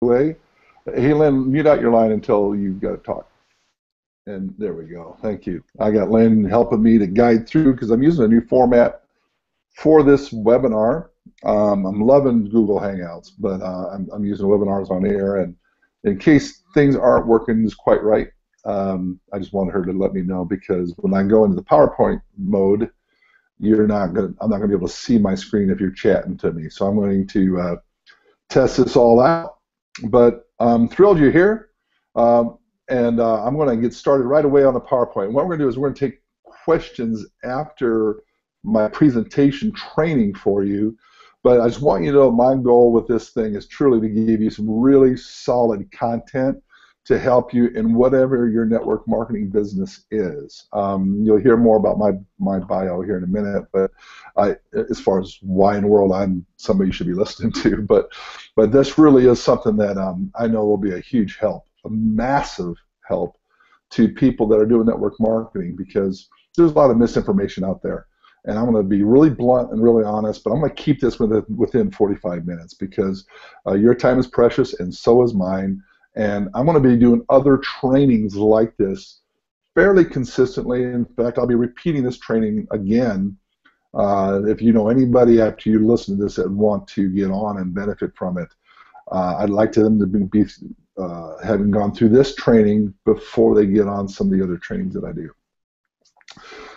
Way. Hey, Lynn, mute out your line until you've got to talk. And there we go. Thank you. I got Lynn helping me to guide through because I'm using a new format for this webinar. I'm loving Google Hangouts, but I'm using webinars on air. And in case things aren't working just quite right, I just wanted her to let me know because when I go into the PowerPoint mode, I'm not gonna be able to see my screen if you're chatting to me. So I'm going to test this all out. But I'm thrilled you're here, and I'm going to get started right away on the PowerPoint. And what we're going to do is we're going to take questions after my presentation training for you. But I just want you to know my goal with this thing is truly to give you some really solid content to help you in whatever your network marketing business is. You'll hear more about my bio here in a minute, but as far as why in the world I'm somebody you should be listening to, but this really is something that I know will be a huge help, a massive help to people that are doing network marketing because there's a lot of misinformation out there. And I'm going to be really blunt and really honest, but I'm going to keep this within 45 minutes because your time is precious and so is mine. And I'm going to be doing other trainings like this fairly consistently. In fact, I'll be repeating this training again. If you know anybody after you listen to this that want to get on and benefit from it, I'd like them to be having gone through this training before they get on some of the other trainings that I do.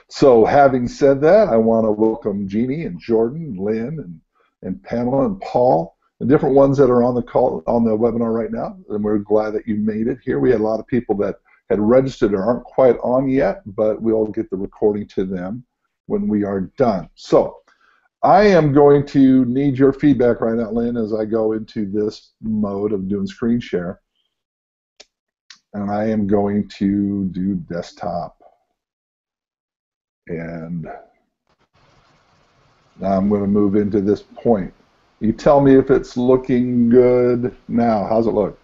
So having said that, I want to welcome Jeannie and Jordan, and Lynn, and Pamela and Paul, the different ones that are on the call on the webinar right now, and we're glad that you made it here. We had a lot of people that had registered or aren't quite on yet, but we'll get the recording to them when we are done. So I am going to need your feedback right now, Lynn, as I go into this mode of doing screen share. And I am going to do desktop. And now I'm going to move into this point. You tell me if it's looking good now. How's it look?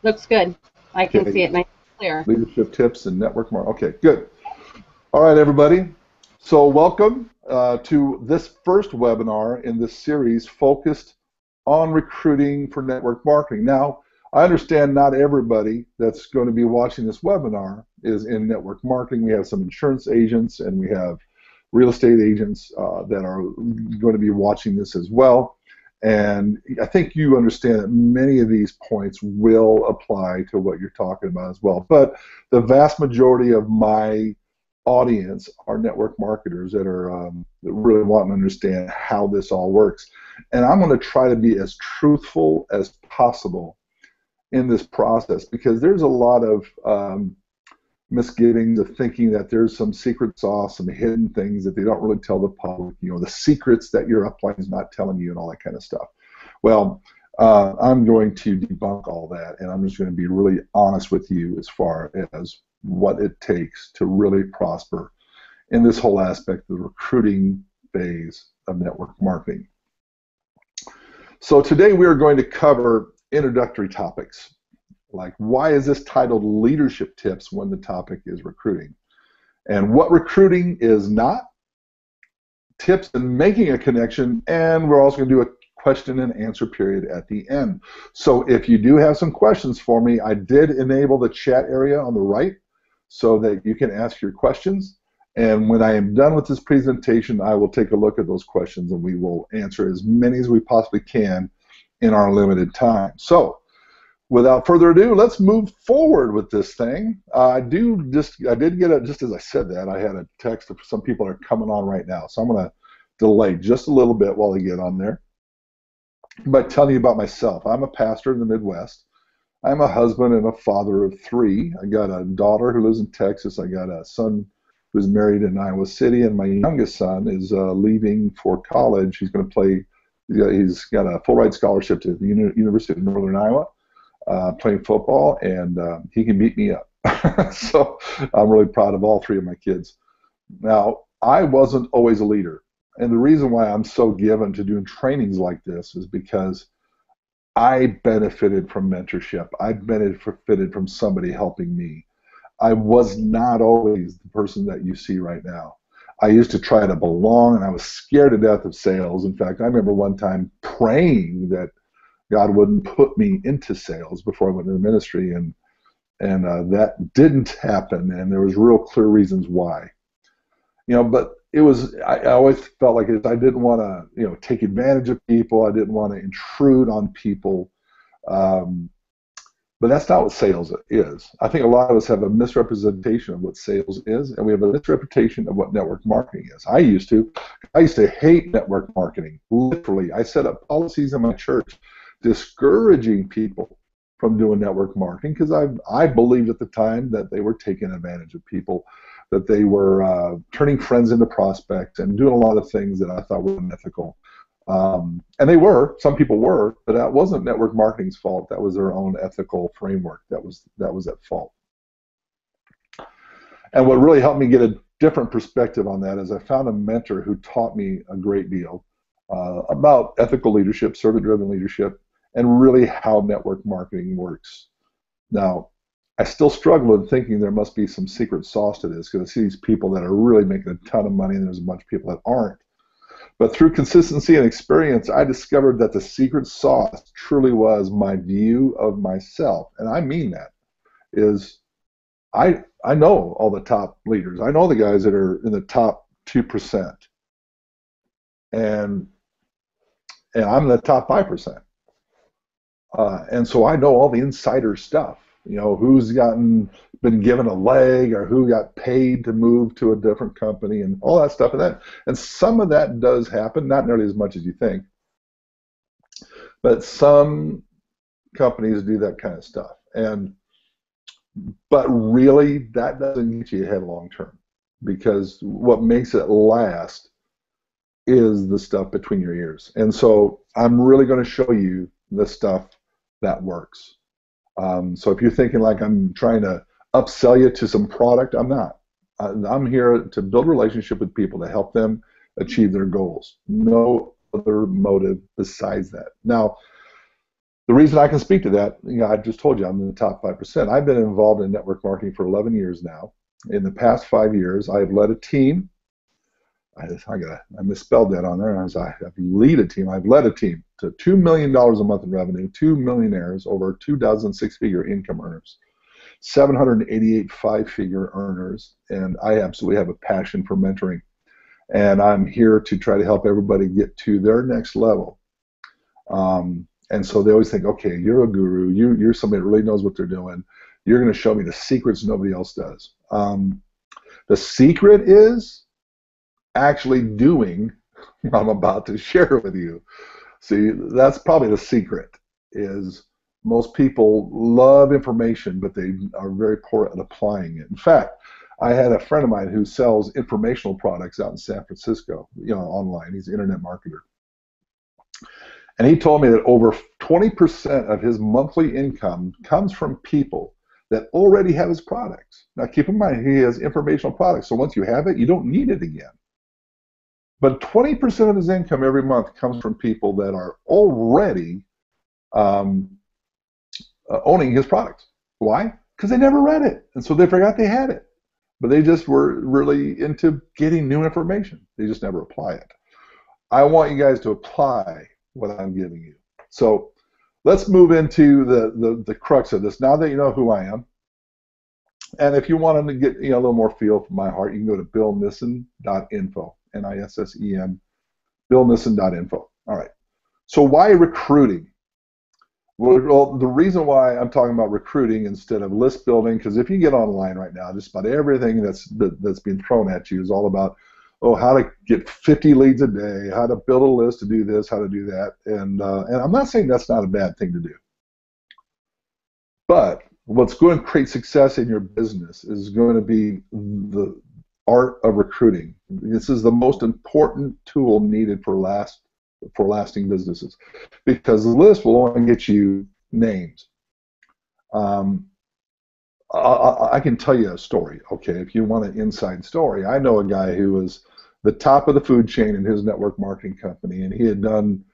Looks good. I can see it nice and clear. Leadership tips and network marketing. Okay, good. All right, everybody. So welcome to this first webinar in this series focused on recruiting for network marketing. Now, I understand not everybody that's going to be watching this webinar is in network marketing. We have some insurance agents and we have real estate agents that are going to be watching this as well. And I think you understand that many of these points will apply to what you're talking about as well. But the vast majority of my audience are network marketers that are that really want to understand how this all works. And I'm going to try to be as truthful as possible in this process because there's a lot of misgivings of thinking that there's some secret sauce, some hidden things that they don't really tell the public, you know, the secrets that your upline is not telling you and all that kind of stuff. Well, I'm going to debunk all that, and I'm just going to be really honest with you as far as what it takes to really prosper in this whole aspect of the recruiting phase of network marketing. So today we are going to cover introductory topics. Like, why is this titled Leadership Tips when the topic is recruiting? And what recruiting is not, tips in making a connection, and we're also going to do a question and answer period at the end. So if you do have some questions for me, I did enable the chat area on the right so that you can ask your questions. And when I am done with this presentation, I will take a look at those questions and we will answer as many as we possibly can in our limited time. So without further ado, let's move forward with this thing. I did get a, just as I said that, I had a text of some people that are coming on right now. So I'm going to delay just a little bit while they get on there. But telling you about myself, I'm a pastor in the Midwest. I'm a husband and a father of three. I got a daughter who lives in Texas. I got a son who's married in Iowa City, and my youngest son is leaving for college. He's going to play, he's got a full ride scholarship to the University of Northern Iowa. Playing football, and he can beat me up. So I'm really proud of all three of my kids. Now, I wasn't always a leader, and the reason why I'm so given to doing trainings like this is because I benefited from mentorship. I benefited from somebody helping me. I was not always the person that you see right now. I used to try to belong, and I was scared to death of sales. In fact, I remember one time praying that God wouldn't put me into sales before I went into ministry, and that didn't happen, and there was real clear reasons why. But it was, I always felt like I didn't want to, take advantage of people. I didn't want to intrude on people. But that's not what sales is. I think a lot of us have a misrepresentation of what sales is, and we have a misrepresentation of what network marketing is. I used to hate network marketing. Literally, I set up policies in my church discouraging people from doing network marketing because I believed at the time that they were taking advantage of people, that they were turning friends into prospects and doing a lot of things that I thought were unethical. And they were, some people were, but that wasn't network marketing's fault. That was their own ethical framework that was at fault. And what really helped me get a different perspective on that is I found a mentor who taught me a great deal about ethical leadership, servant-driven leadership, and really how network marketing works. Now, I still struggle in thinking there must be some secret sauce to this because I see these people that are really making a ton of money and there's a bunch of people that aren't. But through consistency and experience, I discovered that the secret sauce truly was my view of myself. And I mean that is I know all the top leaders. I know the guys that are in the top 2%. And I'm in the top 5%. And so I know all the insider stuff. Who's been given a leg or who got paid to move to a different company and all that stuff. And some of that does happen, not nearly as much as you think. But some companies do that kind of stuff. But really, that doesn't get you ahead long term, because what makes it last is the stuff between your ears. And so I'm really going to show you the stuff that works. So if you're thinking like I'm trying to upsell you to some product, I'm not. I'm here to build a relationship with people to help them achieve their goals. No other motive besides that. Now, the reason I can speak to that, I just told you I'm in the top 5%. I've been involved in network marketing for 11 years now. In the past 5 years, I've led a team. I misspelled that on there. I've led a team to $2 million a month in revenue, 2 millionaires, over 2 dozen six-figure income earners, 788 five-figure earners, and I absolutely have a passion for mentoring. And I'm here to try to help everybody get to their next level. And so they always think, okay, you're a guru, you're somebody that really knows what they're doing. You're going to show me the secrets nobody else does. The secret is actually doing what I'm about to share with you. See, that's probably the secret, is most people love information, but they are very poor at applying it. In fact, I had a friend of mine who sells informational products out in San Francisco, online. He's an internet marketer. And he told me that over 20% of his monthly income comes from people that already have his products. Now, keep in mind, he has informational products, so once you have it, you don't need it again. But 20% of his income every month comes from people that are already owning his products. Why? Because they never read it, and so they forgot they had it. But they just were really into getting new information. They just never apply it. I want you guys to apply what I'm giving you. So let's move into the crux of this. Now that you know who I am, and if you want to get a little more feel from my heart, you can go to billnissen.info. Nissen, billnissen.info. All right. So why recruiting? Well, the reason why I'm talking about recruiting instead of list building, because if you get online right now, just about everything that's being thrown at you is all about, how to get 50 leads a day, how to build a list to do this, how to do that. And I'm not saying that's not a bad thing to do. But what's going to create success in your business is going to be the art of recruiting. This is the most important tool needed for lasting businesses, because the list will only get you names. I can tell you a story, okay, if you want an inside story. I know a guy who was the top of the food chain in his network marketing company, and he had done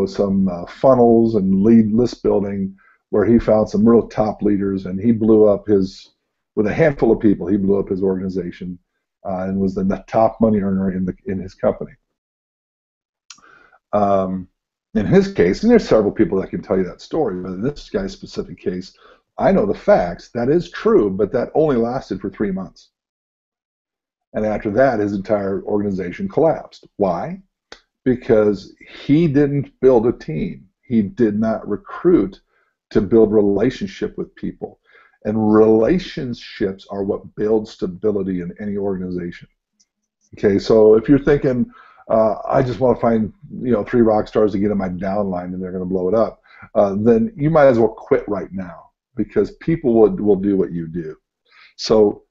some funnels and lead list building where he found some real top leaders, and he blew up with a handful of people, he blew up his organization. And was the top money earner in his company. In his case, and there's several people that can tell you that story, but in this guy's specific case, I know the facts. That is true, but that only lasted for 3 months. And after that, his entire organization collapsed. Why? Because he didn't build a team. He did not recruit to build relationship with people. And relationships are what build stability in any organization. Okay, so if you're thinking, I just want to find 3 rock stars to get in my downline and they're going to blow it up, then you might as well quit right now, because people will do what you do. So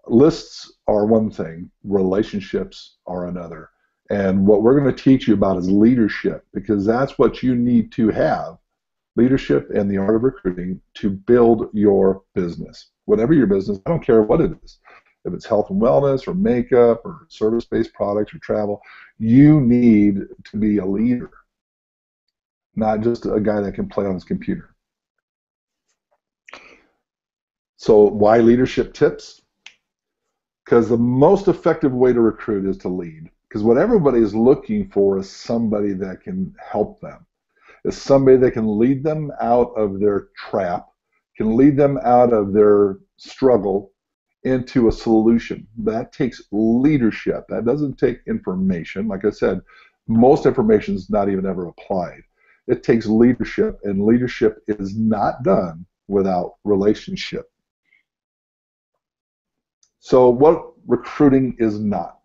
lists are one thing, relationships are another. And what we're going to teach you about is leadership, because that's what you need to have, leadership and the art of recruiting to build your business. Whatever your business, I don't care what it is. If it's health and wellness or makeup or service-based products or travel, you need to be a leader, not just a guy that can play on his computer. So why leadership tips? Because the most effective way to recruit is to lead. Because what everybody is looking for is somebody that can help them, is somebody that can lead them out of their trap, can lead them out of their struggle into a solution. That takes leadership. That doesn't take information. Like I said, most information is not even ever applied. It takes leadership, and leadership is not done without relationship. So what recruiting is not?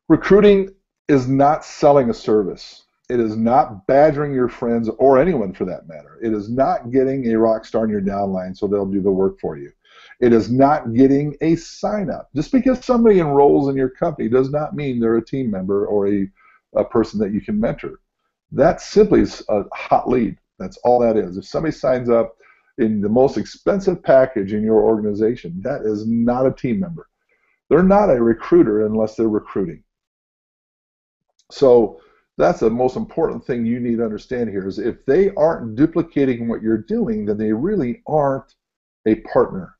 Recruiting is not selling a service. It is not badgering your friends or anyone for that matter. It is not getting a rock star in your downline so they'll do the work for you. It is not getting a sign up. Just because somebody enrolls in your company does not mean they're a team member or a person that you can mentor. That simply is a hot lead. That's all that is. If somebody signs up in the most expensive package in your organization, that is not a team member. They're not a recruiter unless they're recruiting. So that's the most important thing you need to understand here, is if they aren't duplicating what you're doing, then they really aren't a partner.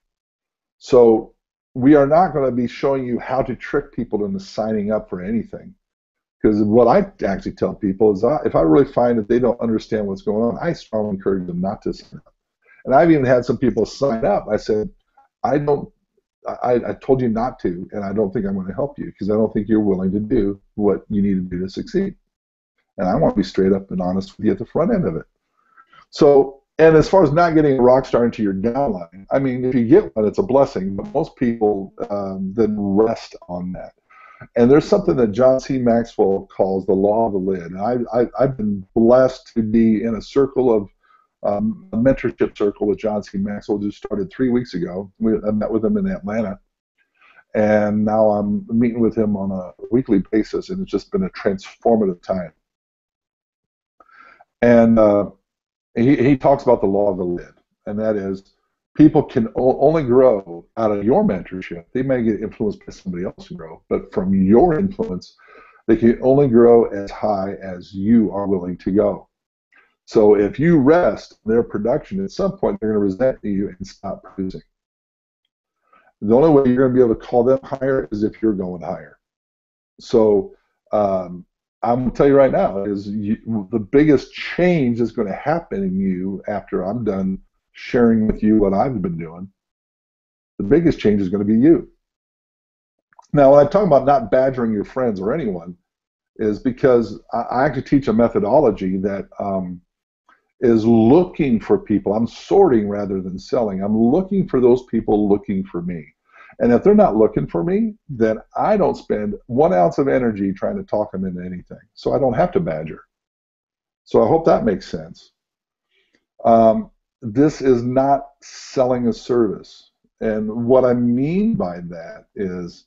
So we are not going to be showing you how to trick people into signing up for anything. Because what I actually tell people is if I really find that they don't understand what's going on, I strongly encourage them not to sign up. And I've even had some people sign up. I said, I told you not to, and I don't think I'm going to help you because I don't think you're willing to do what you need to do to succeed. And I want to be straight up and honest with you at the front end of it. So, and as far as not getting a rock star into your downline, I mean, if you get one, it's a blessing, but most people then rest on that. And there's something that John C. Maxwell calls the law of the lid. And I've been blessed to be in a circle of a mentorship circle with John C. Maxwell, who started 3 weeks ago. I met with him in Atlanta, and now I'm meeting with him on a weekly basis, and it's just been a transformative time. And he talks about the law of the lid, and that is people can only grow out of your mentorship. They may get influenced by somebody else to grow, but from your influence, they can only grow as high as you are willing to go. So if you rest their production, at some point they're going to resent you and stop producing. The only way you're going to be able to call them higher is if you're going higher. So I'm going to tell you right now, the biggest change that's going to happen in you after I'm done sharing with you what I've been doing, the biggest change is going to be you. Now, when I talk about not badgering your friends or anyone, is because I actually teach a methodology that is looking for people. I'm sorting rather than selling. I'm looking for those people looking for me. And if they're not looking for me, then I don't spend 1 ounce of energy trying to talk them into anything. So I don't have to badger. So I hope that makes sense. This is not selling a service. And what I mean by that is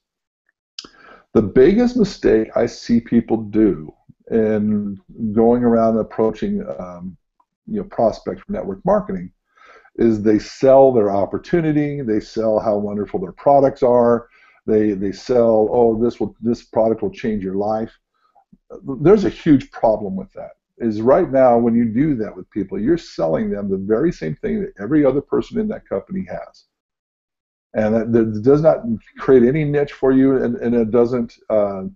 the biggest mistake I see people do in going around approaching prospects for network marketing is they sell their opportunity, they sell how wonderful their products are, they sell, oh, this product will change your life. There's a huge problem with that. Is right now when you do that with people, you're selling them the very same thing that every other person in that company has. And that does not create any niche for you, and it doesn't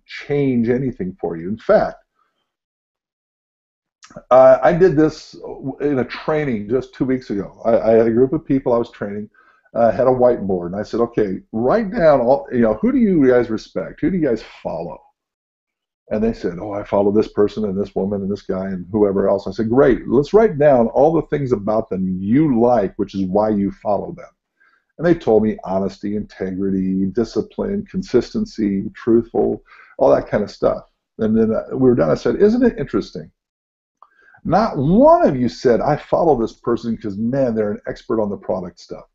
change anything for you. In fact, I did this in a training just 2 weeks ago. I had a group of people I was training, had a whiteboard, and I said, okay, write down all, who do you guys respect? Who do you guys follow? And they said, oh, I follow this person and this woman and this guy and whoever else. I said, great, let's write down all the things about them you like, which is why you follow them. And they told me honesty, integrity, discipline, consistency, truthful, all that kind of stuff. And then we were done. I said, isn't it interesting? Not one of you said, I follow this person because, man, they're an expert on the product stuff.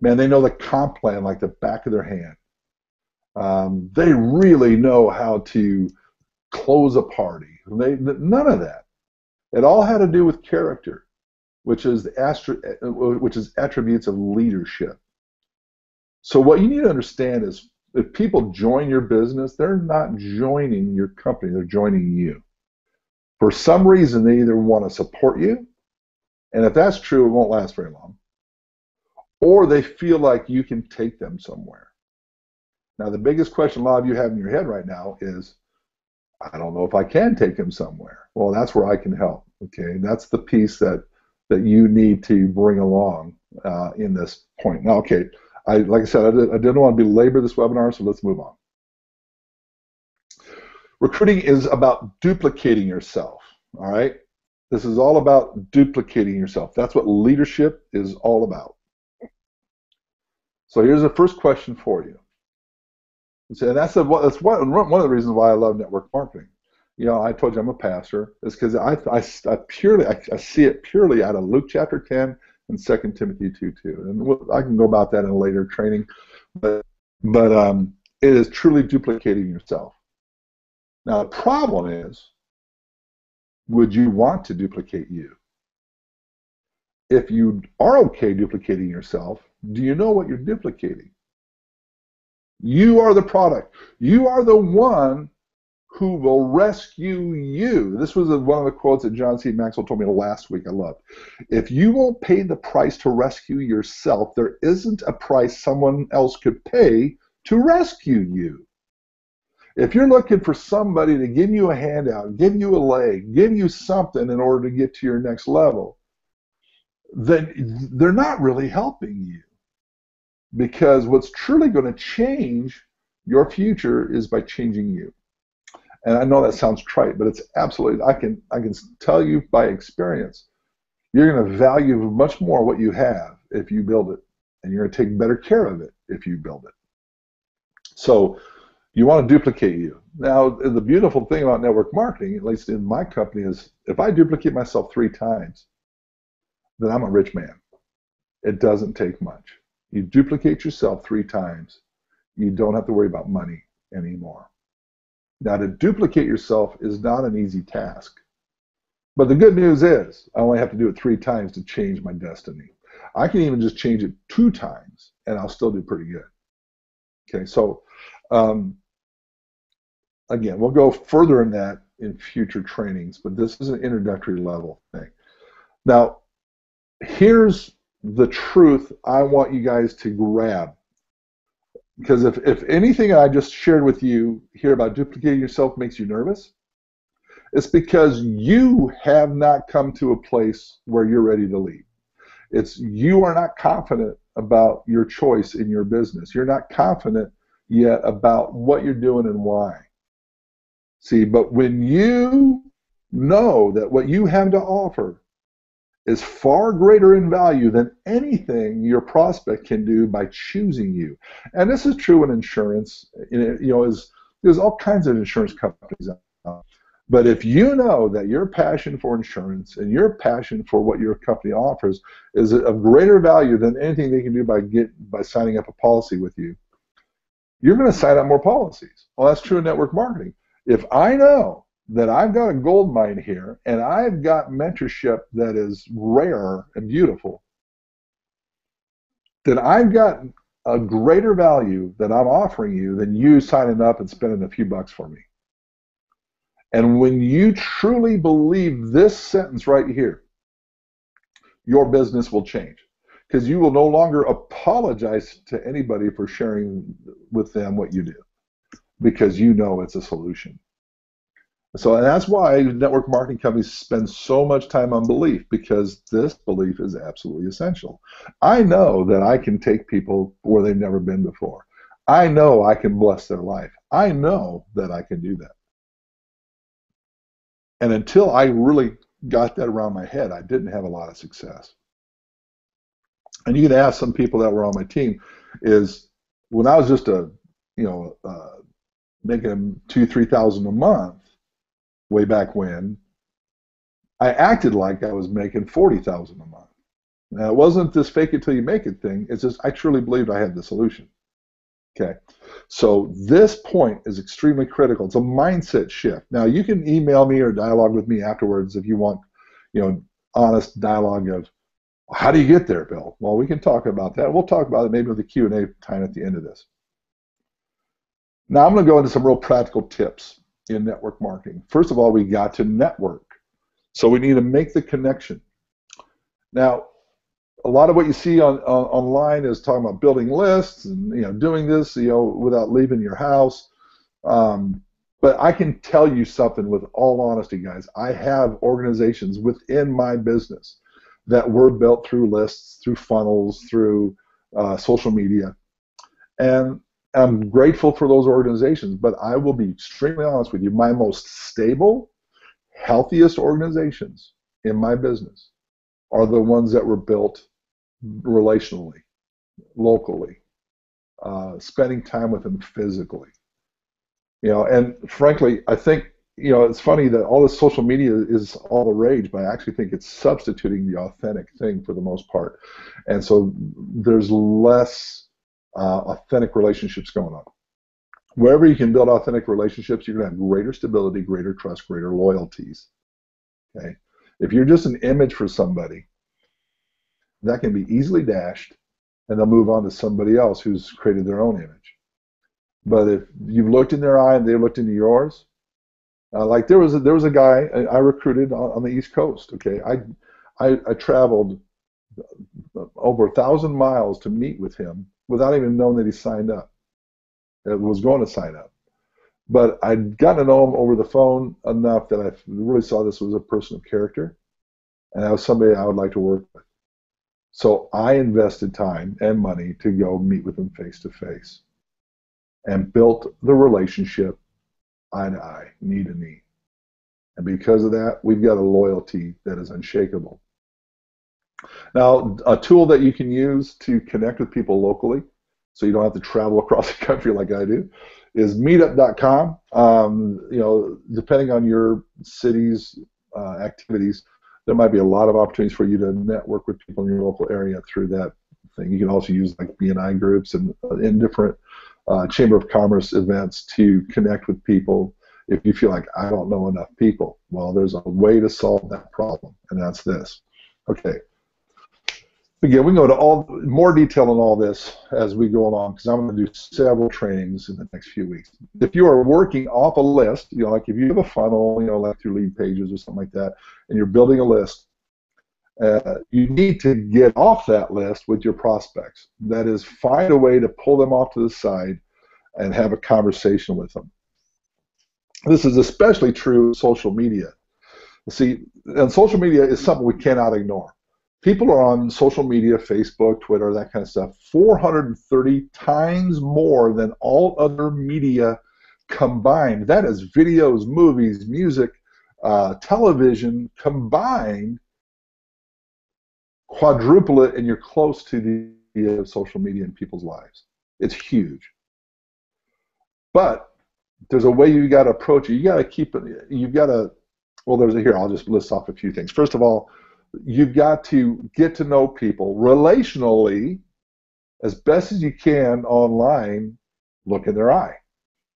Man, they know the comp plan like the back of their hand. They really know how to close a party. None of that. It all had to do with character, which is attributes of leadership. So what you need to understand is if people join your business, they're not joining your company, they're joining you. For some reason, they either want to support you, and if that's true, it won't last very long, or they feel like you can take them somewhere. Now, the biggest question a lot of you have in your head right now is, I don't know if I can take them somewhere. Well, that's where I can help. Okay, that's the piece that you need to bring along in this point. Now, okay, like I said, I didn't want to belabor this webinar, so let's move on. Recruiting is about duplicating yourself, all right? This is all about duplicating yourself. That's what leadership is all about. So here's the first question for you. And that's one of the reasons why I love network marketing. I told you I'm a pastor. It's because I see it purely out of Luke chapter 10 and 2 Timothy 2:2. And I can go about that in a later training. But it is truly duplicating yourself. Now, the problem is, would you want to duplicate you? If you are okay duplicating yourself, do you know what you're duplicating? You are the product. You are the one who will rescue you. This was one of the quotes that John C. Maxwell told me last week I loved. If you won't pay the price to rescue yourself, there isn't a price someone else could pay to rescue you. If you're looking for somebody to give you a handout, give you a leg, give you something in order to get to your next level, then they're not really helping you. Because what's truly going to change your future is by changing you. And I know that sounds trite, but it's absolutely, I can tell you by experience, you're going to value much more what you have if you build it. And you're going to take better care of it if you build it. So you want to duplicate you. Now, the beautiful thing about network marketing, at least in my company, is if I duplicate myself 3 times, then I'm a rich man. It doesn't take much. You duplicate yourself 3 times, you don't have to worry about money anymore. Now, to duplicate yourself is not an easy task. But the good news is, I only have to do it 3 times to change my destiny. I can even just change it 2 times, and I'll still do pretty good. Okay, so again, we'll go further in that in future trainings, but this is an introductory level thing. Now, here's the truth I want you guys to grab. Because if anything I just shared with you here about duplicating yourself makes you nervous, it's because you have not come to a place where you're ready to lead. It's you are not confident about your choice in your business. You're not confident yet about what you're doing and why. See, but when you know that what you have to offer is far greater in value than anything your prospect can do by choosing you. And this is true in insurance. There's all kinds of insurance companies out there. But if you know that your passion for insurance and your passion for what your company offers is of greater value than anything they can do by signing up a policy with you, you're going to sign up more policies. Well, that's true in network marketing. If I know that I've got a gold mine here and I've got mentorship that is rare and beautiful, then I've got a greater value that I'm offering you than you signing up and spending a few bucks for me. And when you truly believe this sentence right here, your business will change. Because you will no longer apologize to anybody for sharing with them what you do. Because you know it's a solution. So, and that's why network marketing companies spend so much time on belief, because this belief is absolutely essential. I know that I can take people where they've never been before. I know I can bless their life. I know that I can do that. And until I really got that around my head, I didn't have a lot of success. And you can ask some people that were on my team, is when I was just making 2,000-3,000 a month way back when, I acted like I was making 40,000 a month. Now, it wasn't this fake it till you make it thing. It's just I truly believed I had the solution. Okay, so this point is extremely critical. It's a mindset shift. Now, you can email me or dialogue with me afterwards if you want, honest dialogue of, how do you get there, Bill? Well, we can talk about that. We'll talk about it maybe with the Q&A time at the end of this. Now, I'm going to go into some real practical tips in network marketing. First of all, we got to network. So we need to make the connection. Now, a lot of what you see online is talking about building lists and doing this without leaving your house. But I can tell you something with all honesty, guys. I have organizations within my business that were built through lists, through funnels, through social media, and I'm grateful for those organizations. But I will be extremely honest with you. My most stable, healthiest organizations in my business are the ones that were built relationally, locally, spending time with them physically. And frankly, I think, it's funny that all this social media is all the rage, but I actually think it's substituting the authentic thing for the most part. And so there's less authentic relationships going on. Wherever you can build authentic relationships, you're going to have greater stability, greater trust, greater loyalties. Okay? If you're just an image for somebody, that can be easily dashed, and they'll move on to somebody else who's created their own image. But if you've looked in their eye and they looked into yours, like there was a guy I recruited on the East Coast. Okay, I traveled over 1,000 miles to meet with him without even knowing that he signed up. It was going to sign up, but I'd gotten to know him over the phone enough that I really saw this was a person of character, and that was somebody I would like to work with. So I invested time and money to go meet with him face to face, and built the relationship eye to eye, knee to knee. And because of that, we've got a loyalty that is unshakable. Now, a tool that you can use to connect with people locally, so you don't have to travel across the country like I do, is meetup.com. Depending on your city's activities, there might be a lot of opportunities for you to network with people in your local area through that thing. You can also use like B&I groups and in different Chamber of Commerce events to connect with people if you feel like I don't know enough people. Well, there's a way to solve that problem, and that's this. Okay. Again, we can go to more detail on all this as we go along, because I'm going to do several trainings in the next few weeks. If you are working off a list, like if you have a funnel, like through lead pages or something like that, and you're building a list, you need to get off that list with your prospects. That is, find a way to pull them off to the side and have a conversation with them. This is especially true of social media. See, and social media is something we cannot ignore. People are on social media, Facebook, Twitter, that kind of stuff, 430 times more than all other media combined. That is videos, movies, music, television combined. Quadruple it, and you're close to the social media in people's lives. It's huge. But there's a way you got to approach it. You got to keep it. You've got to. Well, here. I'll just list off a few things. First of all, you've got to get to know people relationally as best as you can online. Look in their eye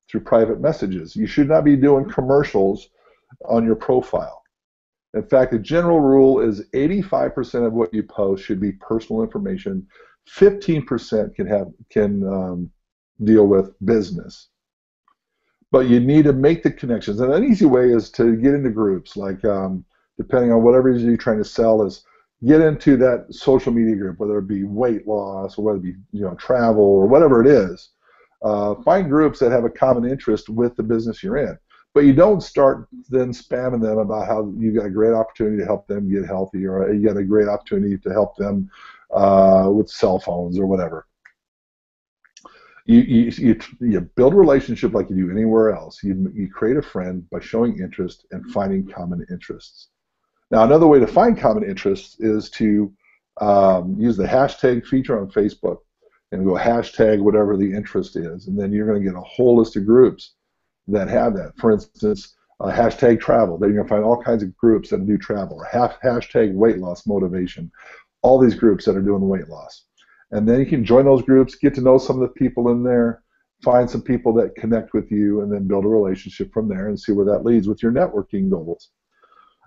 through private messages. You should not be doing commercials on your profile. In fact, the general rule is 85% of what you post should be personal information. 15% can deal with business. But you need to make the connections. And an easy way is to get into groups, like depending on whatever it is you're trying to sell, is get into that social media group, whether it be weight loss or whether it be travel or whatever it is. Find groups that have a common interest with the business you're in. But you don't start then spamming them about how you got a great opportunity to help them get healthy, or you got a great opportunity to help them with cell phones or whatever. You build a relationship like you do anywhere else. You create a friend by showing interest and finding common interests. Now, another way to find common interests is to use the hashtag feature on Facebook and go hashtag whatever the interest is, and then you're going to get a whole list of groups that have that. For instance, hashtag travel. Then you're going to find all kinds of groups that do travel. Or hashtag weight loss motivation. All these groups that are doing weight loss. And then you can join those groups, get to know some of the people in there, find some people that connect with you, and then build a relationship from there and see where that leads with your networking goals.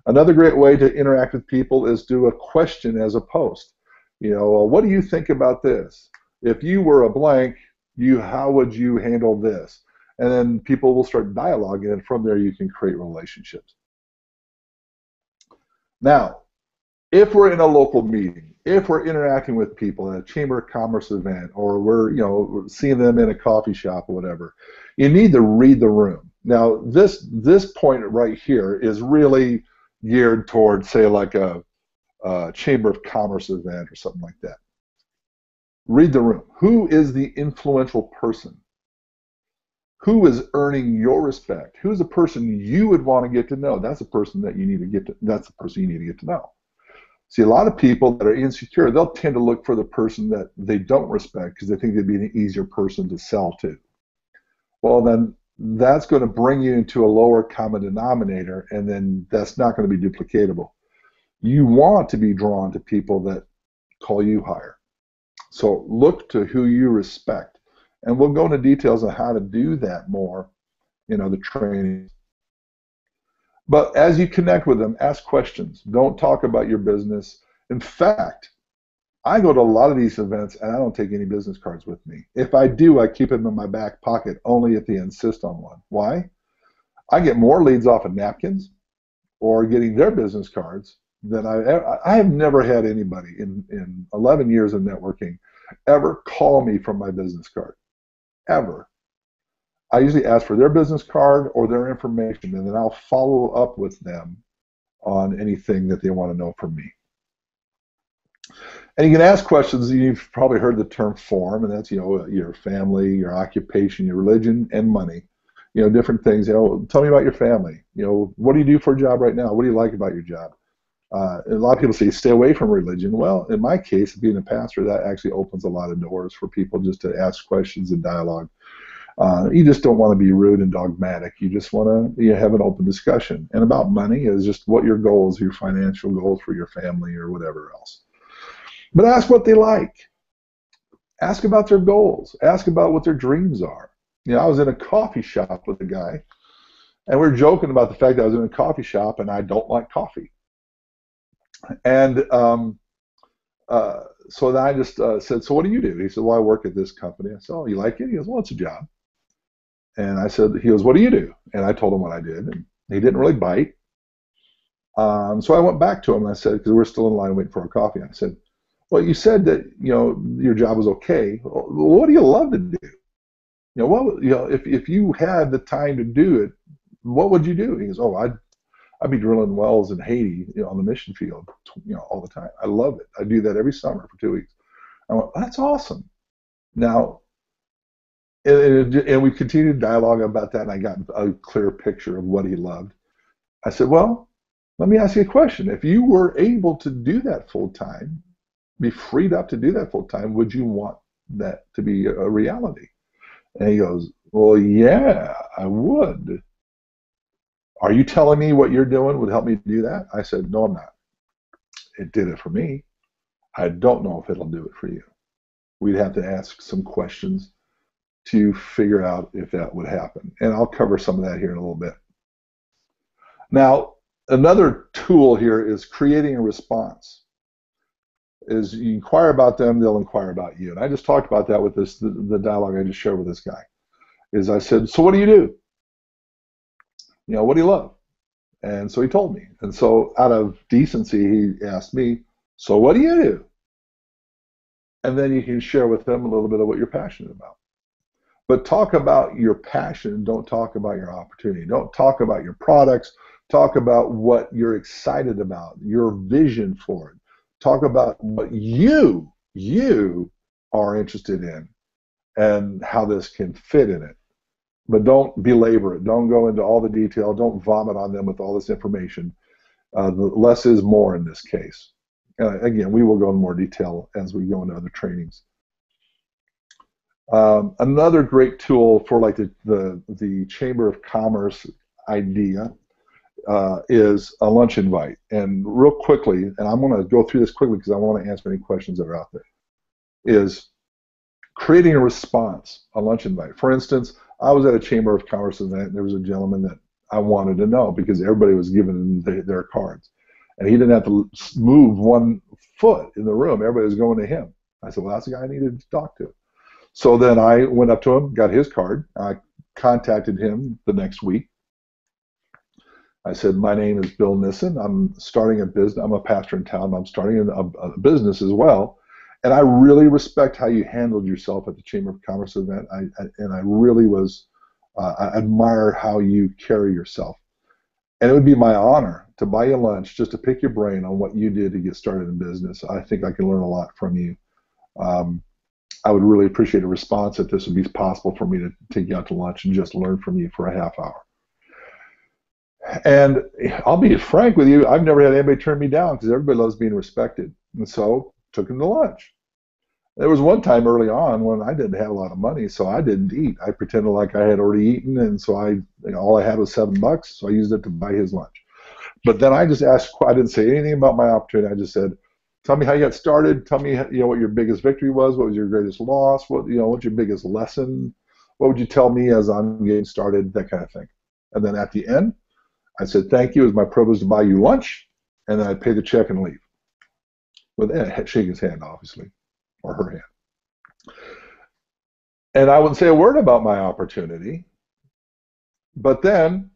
Another great way to interact with people is do a question as a post. What do you think about this? If you were a blank, how would you handle this? And then people will start dialoguing, and from there you can create relationships. Now, if we're in a local meeting, if we're interacting with people at a Chamber of Commerce event, or we're seeing them in a coffee shop or whatever, you need to read the room. Now, this point right here is really geared towards, say, like a Chamber of Commerce event or something like that. Read the room. Who is the influential person? Who is earning your respect? Who's the person you would want to get to know? That's the person that you need to get to. That's the person you need to get to know. See, a lot of people that are insecure, they'll tend to look for the person that they don't respect because they think they'd be an easier person to sell to. Well, then that's going to bring you into a lower common denominator, and then that's not going to be duplicatable. You want to be drawn to people that call you higher. So look to who you respect. And we'll go into details on how to do that more in other trainings. But as you connect with them, ask questions. Don't talk about your business. In fact, I go to a lot of these events and I don't take any business cards with me. If I do, I keep them in my back pocket only if they insist on one. Why? I get more leads off of napkins or getting their business cards than I have never had anybody in 11 years of networking ever call me from my business card. Ever. I usually ask for their business card or their information, and then I'll follow up with them on anything that they want to know from me. And you can ask questions. You've probably heard the term form, and that's your family, your occupation, your religion, and money. Different things. Tell me about your family. What do you do for a job right now? What do you like about your job? A lot of people say stay away from religion. Well, in my case, being a pastor, that actually opens a lot of doors for people just to ask questions and dialogue. You just don't want to be rude and dogmatic. You just want to have an open discussion. And about money is just what your goals, your financial goals for your family or whatever else. But ask what they like. Ask about their goals. Ask about what their dreams are. I was in a coffee shop with a guy, and we were joking about the fact that I was in a coffee shop and I don't like coffee. And so then I just said, so what do you do? He said, well, I work at this company. I said, oh, you like it? He goes, well, it's a job. And I said, he goes, what do you do? And I told him what I did, and he didn't really bite. So I went back to him and I said, because we're still in line waiting for our coffee, I said, well, you said that your job was okay. Well, what do you love to do? If you had the time to do it, what would you do? He goes, oh, I'd be drilling wells in Haiti, on the mission field, all the time. I love it. I do that every summer for 2 weeks. I went, that's awesome. Now, and we continued dialogue about that, and I got a clear picture of what he loved. I said, well, let me ask you a question. If you were able to do that full time, be freed up to do that full time, would you want that to be a reality? And he goes, well, yeah, I would. Are you telling me what you're doing would help me do that? I said, no, I'm not. It did it for me. I don't know if it'll do it for you. We'd have to ask some questions to figure out if that would happen. And I'll cover some of that here in a little bit. Now, another tool here is creating a response. Is you inquire about them, they'll inquire about you. And I just talked about that with the dialogue I just shared with this guy. Is I said, so what do you do? What do you love? And so he told me. And so out of decency, he asked me, so what do you do? And then you can share with them a little bit of what you're passionate about. But talk about your passion. Don't talk about your opportunity. Don't talk about your products. Talk about what you're excited about, your vision for it. Talk about what you are interested in and how this can fit in it. But don't belabor it. Don't go into all the detail. Don't vomit on them with all this information. The less is more in this case. Again, we will go into more detail as we go into other trainings. Another great tool for like the Chamber of Commerce idea is a lunch invite. And real quickly, and I'm going to go through this quickly because I want to answer any questions that are out there, is creating a response, a lunch invite. For instance, I was at a Chamber of Commerce event, and there was a gentleman that I wanted to know because everybody was giving their cards. And he didn't have to move 1 foot in the room. Everybody was going to him. I said, well, that's the guy I needed to talk to. So then I went up to him, got his card. I contacted him the next week. I said, my name is Bill Nissen. I'm starting a business. I'm a pastor in town. I'm starting a business as well. And I really respect how you handled yourself at the Chamber of Commerce event. And I really was, I admire how you carry yourself. And it would be my honor to buy you lunch just to pick your brain on what you did to get started in business. I think I can learn a lot from you. I would really appreciate a response if this would be possible for me to take you out to lunch and just learn from you for a half hour. And I'll be frank with you, I've never had anybody turn me down because everybody loves being respected. And so took him to lunch. There was one time early on when I didn't have a lot of money, so I didn't eat. I pretended like I had already eaten, and so all I had was $7, so I used it to buy his lunch. But then I just asked, I didn't say anything about my opportunity. I just said, tell me how you got started. Tell me, what your biggest victory was. What was your greatest loss? What's your biggest lesson? What would you tell me as I'm getting started? That kind of thing. And then at the end, I said, thank you. It was my privilege to buy you lunch. And then I'd pay the check and leave. With shake his hand, obviously, or her hand. And I wouldn't say a word about my opportunity. But then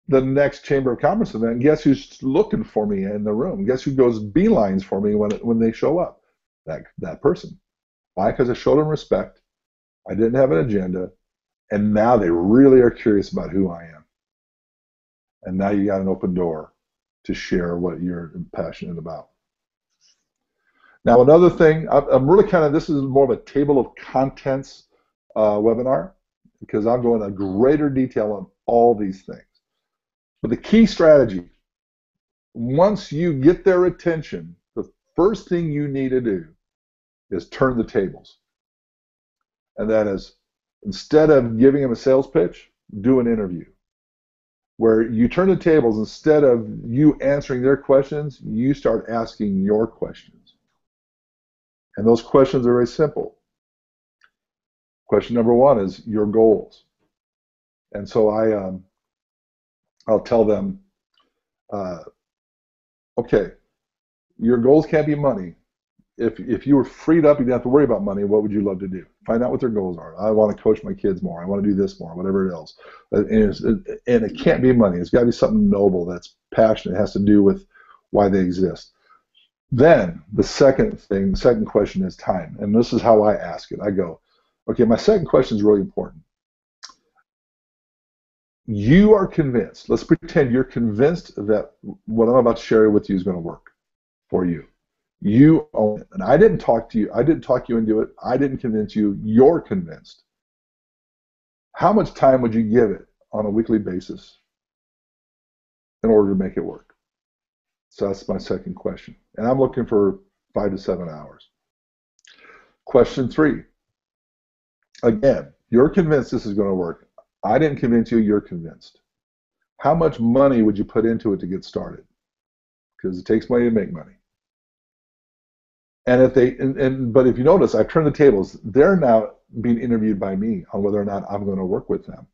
the next Chamber of Commerce event, guess who's looking for me in the room? Guess who goes beelines for me when they show up? That person. Why? Because I showed them respect. I didn't have an agenda. And now they really are curious about who I am. And now you got an open door to share what you're passionate about. Now, another thing, I'm really this is more of a table of contents webinar because I'll go into greater detail on all these things. But the key strategy, once you get their attention, the first thing you need to do is turn the tables. And that is, instead of giving them a sales pitch, do an interview. Where you turn the tables, instead of you answering their questions, you start asking your questions. And those questions are very simple. Question number one is your goals. And so I'll tell them, okay, your goals can't be money. If you were freed up, you didn't have to worry about money, what would you love to do? Find out what their goals are. I want to coach my kids more. I want to do this more, whatever else. And it can't be money. It's got to be something noble that's passionate. It has to do with why they exist. Then the second question is time. And this is how I ask it. I go, okay, my second question is really important. You are convinced. Let's pretend you're convinced that what I'm about to share with you is going to work for you. You own it. And I didn't talk you into it. I didn't convince you. You're convinced. How much time would you give it on a weekly basis in order to make it work? So that's my second question. And I'm looking for 5 to 7 hours. Question 3. Again, you're convinced this is going to work. I didn't convince you. You're convinced. How much money would you put into it to get started? Because it takes money to make money. And but if you notice, I've turned the tables. They're now being interviewed by me on whether or not I'm going to work with them.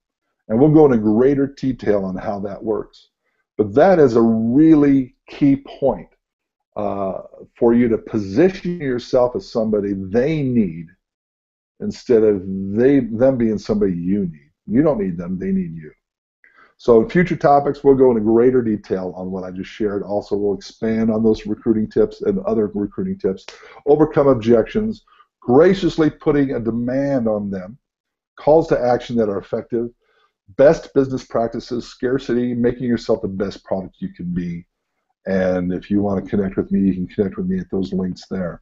And we'll go into greater detail on how that works. But that is a really key point for you to position yourself as somebody they need instead of them being somebody you need. You don't need them, they need you. So in future topics, we'll go into greater detail on what I just shared. Also, we'll expand on those recruiting tips and other recruiting tips. Overcome objections, graciously putting a demand on them, calls to action that are effective, best business practices, scarcity, making yourself the best product you can be. And if you want to connect with me, you can connect with me at those links there.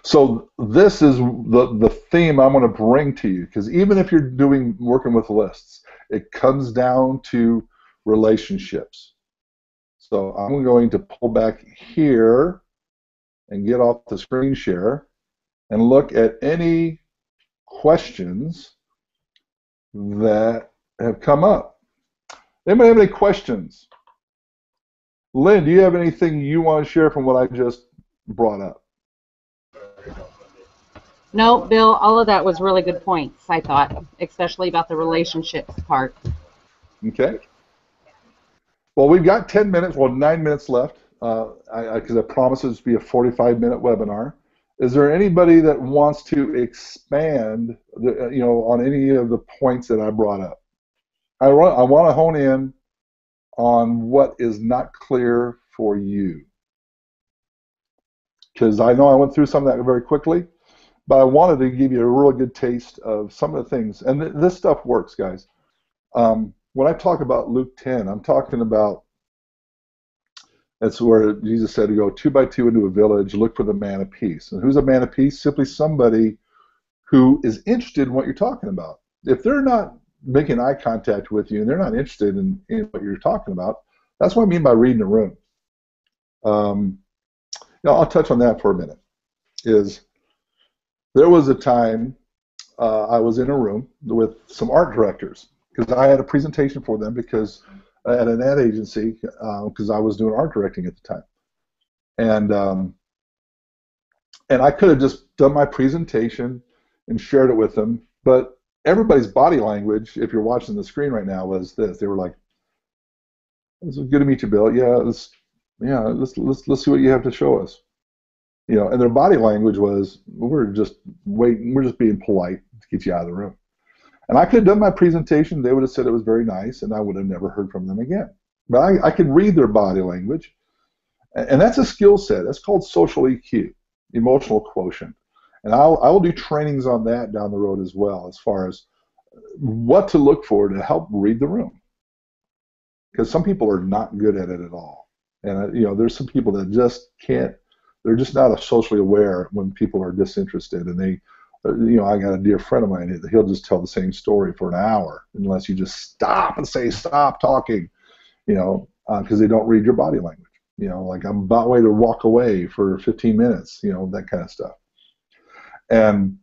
So this is the theme I'm going to bring to you, because even if you're working with lists, it comes down to relationships. So I'm going to pull back here and get off the screen share and look at any questions that have come up. Anybody have any questions? Lynn, do you have anything you want to share from what I just brought up? No, Bill, all of that was really good points, I thought, especially about the relationships part. Okay. Well, we've got 10 minutes, well, 9 minutes left, because I promised it to be a 45-minute webinar. Is there anybody that wants to expand, on any of the points that I brought up? I want to hone in on what is not clear for you, because I know I went through some of that very quickly, but I wanted to give you a really good taste of some of the things. And this stuff works, guys. When I talk about Luke 10, I'm talking about, that's where Jesus said to go 2 by 2 into a village, look for the man of peace. And who's a man of peace? Simply somebody who is interested in what you're talking about. If they're not making eye contact with you and they're not interested in what you're talking about, that's what I mean by reading a room. I'll touch on that for a minute. There was a time I was in a room with some art directors, because I had a presentation for them at an ad agency, because I was doing art directing at the time. And I could have just done my presentation and shared it with them, but everybody's body language, if you're watching the screen right now, was this. They were like, "It's good to meet you, Bill. Let's see what you have to show us." And their body language was, "We're just waiting. We're just being polite to get you out of the room." And I could have done my presentation. They would have said it was very nice, and I would have never heard from them again. But I could read their body language, and that's a skill set. That's called social EQ, emotional quotient. And I will do trainings on that down the road as well, as far as what to look for to help read the room. Because some people are not good at it at all. And there's some people that just can't. They're just not socially aware when people are disinterested, and they. I got a dear friend of mine, he'll just tell the same story for an hour unless you just stop and say, "Stop talking," because they don't read your body language. Like, I'm about ready to walk away for 15 minutes, that kind of stuff. And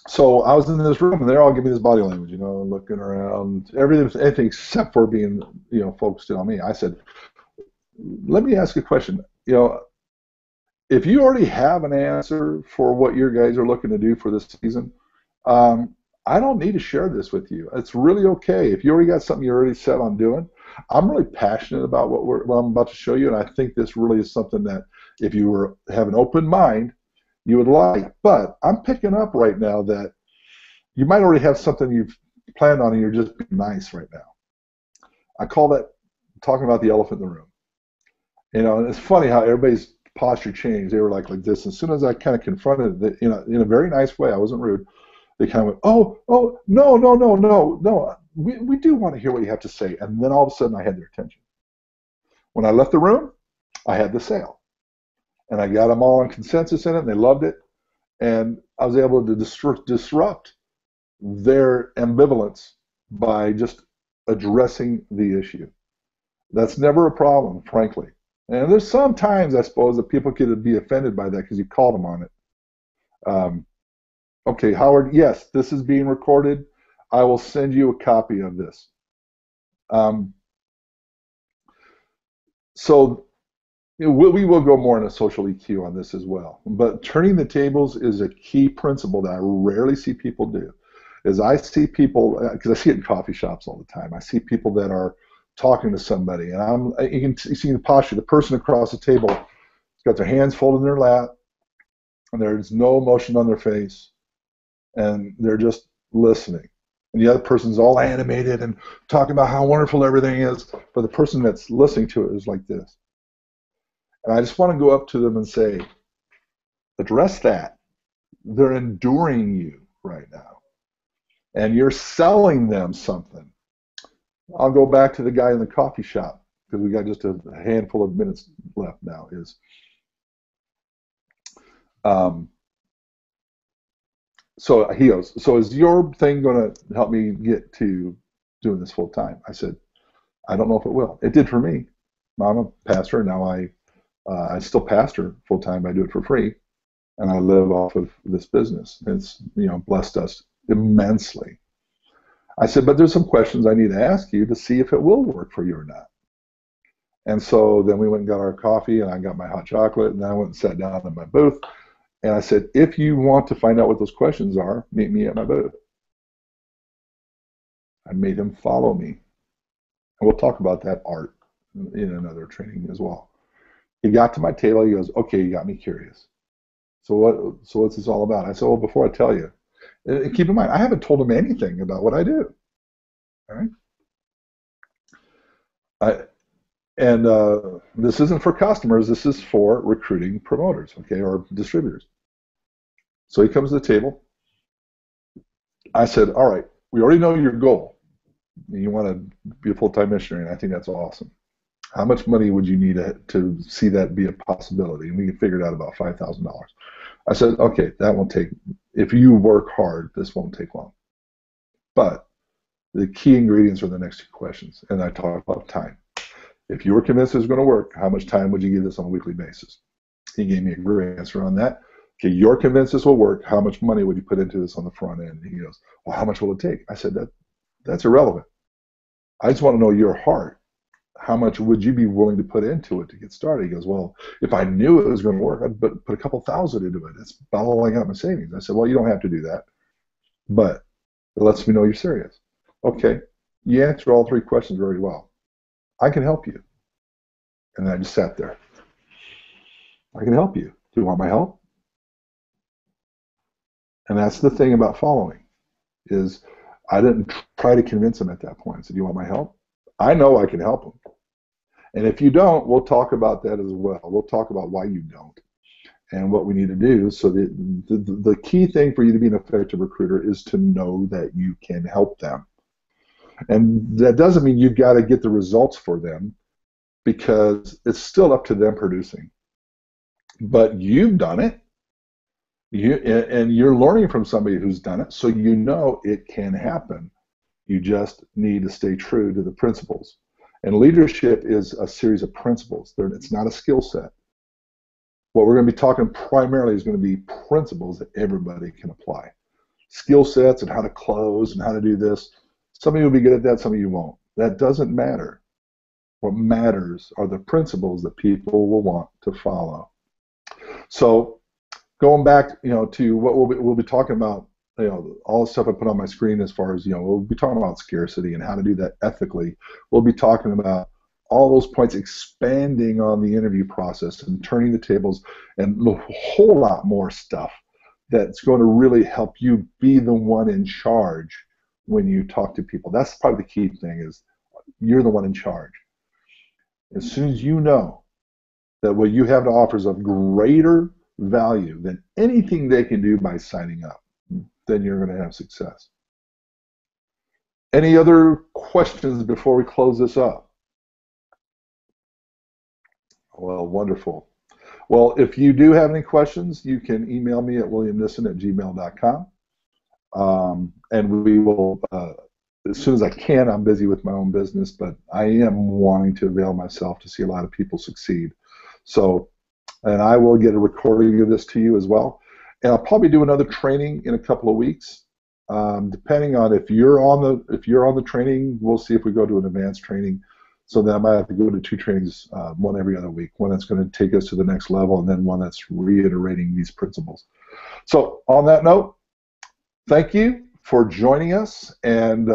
so I was in this room, and they're all giving me this body language, looking around, anything except for being, focused on me. I said, "Let me ask you a question. If you already have an answer for what your guys are looking to do for this season, I don't need to share this with you. It's really okay. If you already got something you're already set on doing, I'm really passionate about what I'm about to show you, and I think this really is something that if you have an open mind, you would like. But I'm picking up right now that you might already have something you've planned on, and you're just being nice right now." I call that talking about the elephant in the room. And it's funny how everybody's posture changed. They were like this. As soon as I kind of confronted it, in a very nice way, I wasn't rude, they kind of went, oh, no. We do want to hear what you have to say. And then all of a sudden I had their attention. When I left the room, I had the sale. And I got them all on consensus in it, and they loved it. And I was able to disrupt their ambivalence by just addressing the issue. That's never a problem, frankly. And there's some times, I suppose, that people could be offended by that because you called them on it. Okay, Howard, yes, this is being recorded. I will send you a copy of this. So we will go more into social EQ on this as well. But turning the tables is a key principle that I rarely see people do. I see people, because I see it in coffee shops all the time, I see people that are talking to somebody, and you can see the posture. The person across the table has got their hands folded in their lap, and there's no emotion on their face, and they're just listening. And the other person's all animated and talking about how wonderful everything is, but the person that's listening to it is like this. And I just want to go up to them and say, address that. They're enduring you. right now, and you're selling them something. I'll go back to the guy in the coffee shop because we got just a handful of minutes left now. So he goes, so is your thing going to help me get to doing this full time? I said, I don't know if it will. It did for me. I'm a pastor now. I still pastor full time. I do it for free, and I live off of this business. It's blessed us immensely. I said, but there's some questions I need to ask you to see if it will work for you or not. And so then we went and got our coffee, and I got my hot chocolate, and then I went and sat down in my booth. And I said, if you want to find out what those questions are, meet me at my booth. I made him follow me. And we'll talk about that art in another training as well. He got to my table. He goes, okay, you got me curious. So what's this all about? I said, well, before I tell you, keep in mind, I haven't told him anything about what I do. All right? This isn't for customers. This is for recruiting promoters, okay, or distributors. So he comes to the table. I said, all right, we already know your goal. You want to be a full-time missionary, and I think that's awesome. How much money would you need to see that be a possibility? And we can figure it out about $5,000. I said, okay, that won't take, if you work hard, this won't take long. But the key ingredients are the next two questions, and I talk about time. If you were convinced it was going to work, how much time would you give this on a weekly basis? He gave me a great answer on that. Okay, you're convinced this will work. How much money would you put into this on the front end? And he goes, well, how much will it take? I said, that's irrelevant. I just want to know your heart. How much would you be willing to put into it to get started? He goes, well, if I knew it was going to work, I'd put a couple thousand into it. It's about all I got in my savings. I said, well, you don't have to do that, but it lets me know you're serious. Okay, you answered all three questions very well. I can help you. And I just sat there. I can help you. Do you want my help? And that's the thing about following, is I didn't try to convince him at that point. I said, do you want my help? I know I can help him. And if you don't, we'll talk about that as well. We'll talk about why you don't and what we need to do. So the key thing for you to be an effective recruiter is to know that you can help them. And that doesn't mean you've got to get the results for them, because it's still up to them producing. But you've done it. And you're learning from somebody who's done it, so you know it can happen. You just need to stay true to the principles. And leadership is a series of principles. It's not a skill set. What we're going to be talking primarily is going to be principles that everybody can apply. Skill sets and how to close and how to do this. Some of you will be good at that, some of you won't. That doesn't matter. What matters are the principles that people will want to follow. So going back, to what we'll be talking about, all the stuff I put on my screen as far as, we'll be talking about scarcity and how to do that ethically. We'll be talking about all those points, expanding on the interview process and turning the tables, and a whole lot more stuff that's going to really help you be the one in charge when you talk to people. That's probably the key thing, is you're the one in charge. As soon as you know that what you have to offer is of greater value than anything they can do by signing up, then you're going to have success. Any other questions before we close this up? Well, wonderful. Well, if you do have any questions, you can email me at williamnissen@gmail.com. And we will, as soon as I can, I'm busy with my own business, but I am wanting to avail myself to see a lot of people succeed. So, and I will get a recording of this to you as well. And I'll probably do another training in a couple of weeks, depending on if you're on the training. We'll see if we go to an advanced training. So then I might have to go to 2 trainings, one every other week. One that's going to take us to the next level, and then one that's reiterating these principles. So on that note, thank you for joining us. And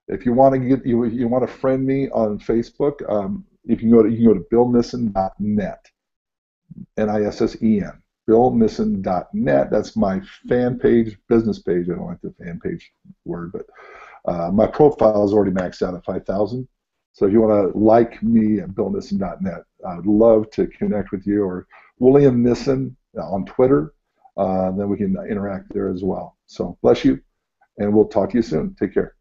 if you want to friend me on Facebook, you can go to billnissen.net. Nissen, billnissen.net. That's my fan page, business page. I don't like the fan page word, but my profile is already maxed out at 5,000. So if you want to like me at billnissen.net, I would love to connect with you, or William Nissen on Twitter. then we can interact there as well. So bless you, and we'll talk to you soon. Take care.